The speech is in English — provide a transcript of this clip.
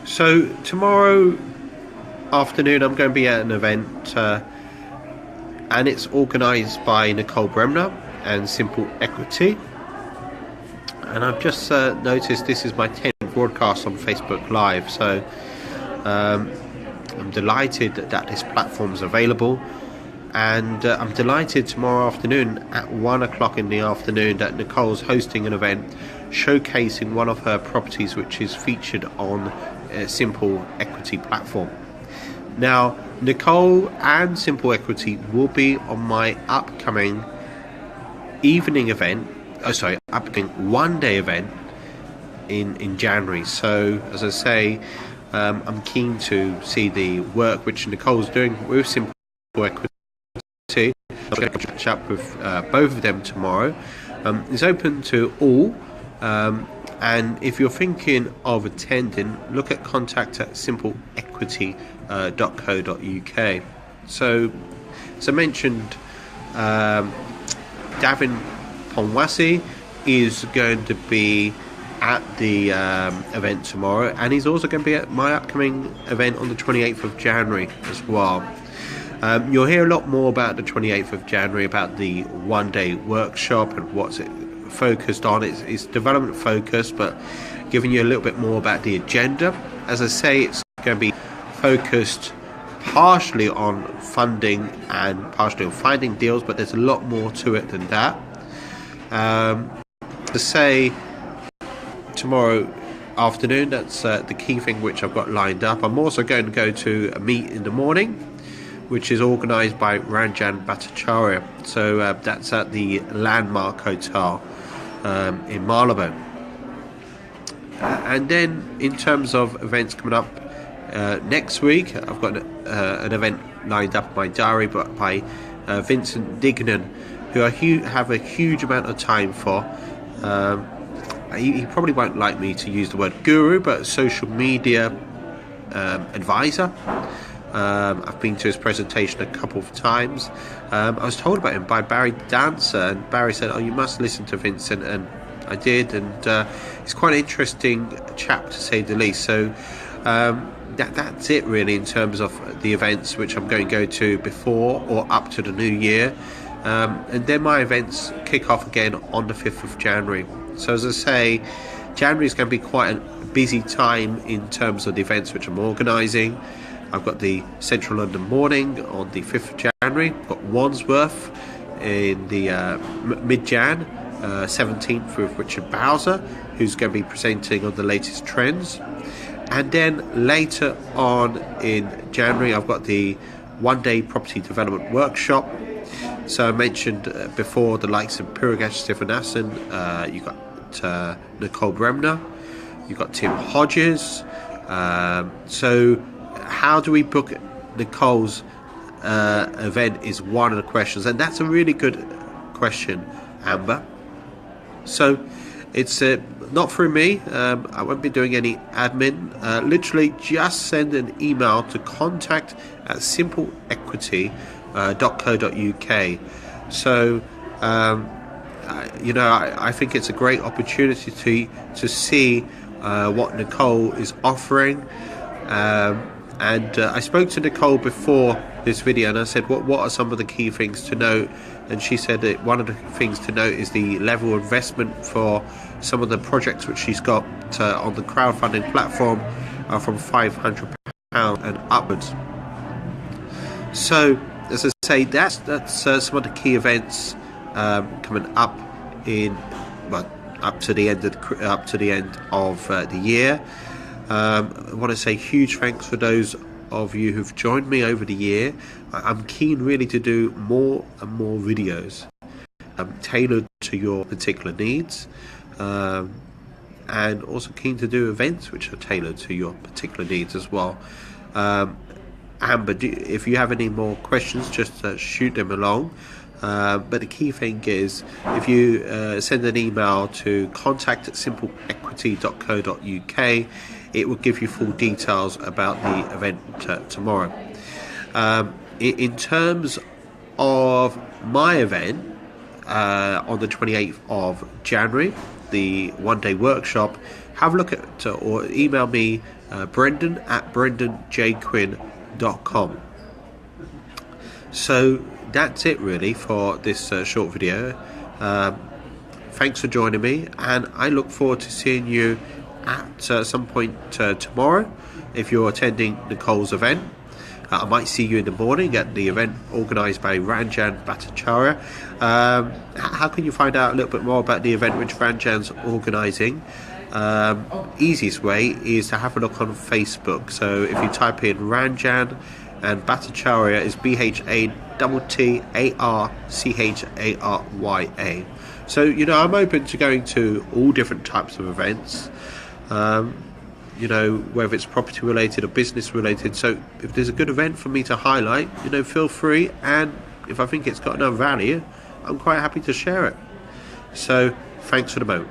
So tomorrow afternoon, I'm going to be at an event, and it's organised by Nicole Bremner and Simple Equity. And I've just noticed this is my 10th broadcast on Facebook Live, so I'm delighted that this platform is available. And I'm delighted tomorrow afternoon at 1 o'clock in the afternoon that Nicole's hosting an event showcasing one of her properties which is featured on a Simple Equity platform. Now, Nicole and Simple Equity will be on my upcoming upcoming one-day event in January. So, as I say, I'm keen to see the work which Nicole's doing with Simple Equity. I'm going to catch up with both of them tomorrow. It's open to all, and if you're thinking of attending, look at contact at simpleequity.co.uk. So, as I mentioned, Davin Ponwasi is going to be at the event tomorrow, and he's also going to be at my upcoming event on the 28th of January as well. You'll hear a lot more about the 28th of January, about the one-day workshop and what's it focused on. It's development focused, but giving you a little bit more about the agenda. As I say, it's going to be focused partially on funding and partially on finding deals, but there's a lot more to it than that. To say tomorrow afternoon, that's the key thing which I've got lined up. I'm also going to go to a meet in the morning, which is organised by Ranjan Bhattacharya. So that's at the Landmark Hotel in Marylebone. And then in terms of events coming up next week, I've got an event lined up in my diary by Vincent Dignan, who I have a huge amount of time for. He probably won't like me to use the word guru, but social media advisor. I've been to his presentation a couple of times. I was told about him by Barry Dancer, and Barry said, "Oh, you must listen to Vincent," and I did, and he's quite an interesting chap to say the least. So that's it really in terms of the events which I'm going to go to before or up to the new year, and then my events kick off again on the 5th of January. So as I say, January is going to be quite a busy time in terms of the events which I'm organising. I've got the Central London Morning on the 5th of January. I've got Wandsworth in the mid-Jan, 17th, with Richard Bowser, who's going to be presenting on the latest trends. And then later on in January, I've got the one-day property development workshop. So I mentioned before the likes of Purigash Sivanathan, you've got Nicole Bremner, you've got Tim Hodges. So how do we book Nicole's event is one of the questions, and that's a really good question, Amber. So it's not through me. I won't be doing any admin. Literally just send an email to contact at simpleequity.co.uk. So I think it's a great opportunity to see what Nicole is offering. And I spoke to Nicole before this video, and I said, what are some of the key things to note? And she said that one of the things to note is the level of investment for some of the projects which she's got on the crowdfunding platform are from £500 and upwards. So, as I say, that's some of the key events coming up up to the end of the year. I want to say huge thanks for those of you who've joined me over the year. I'm keen really to do more and more videos tailored to your particular needs, and also keen to do events which are tailored to your particular needs as well. Amber, if you have any more questions, just shoot them along. But the key thing is, if you send an email to contact@simpleequity.co.uk, it will give you full details about the event tomorrow. In terms of my event on the 28th of January, the one-day workshop, have a look at or email me brendan@brendanjquinn.com. So that's it really for this short video. Thanks for joining me, and I look forward to seeing you at some point tomorrow if you're attending Nicole's event. I might see you in the morning at the event organised by Ranjan Bhattacharya. How can you find out a little bit more about the event which Ranjan's organising? Easiest way is to have a look on Facebook. So if you type in Ranjan, and Bhattacharya is BHATTARCHARYA. So, I'm open to going to all different types of events, whether it's property related or business related. So if there's a good event for me to highlight, feel free, and if I think it's got enough value, I'm quite happy to share it. So thanks for the moment.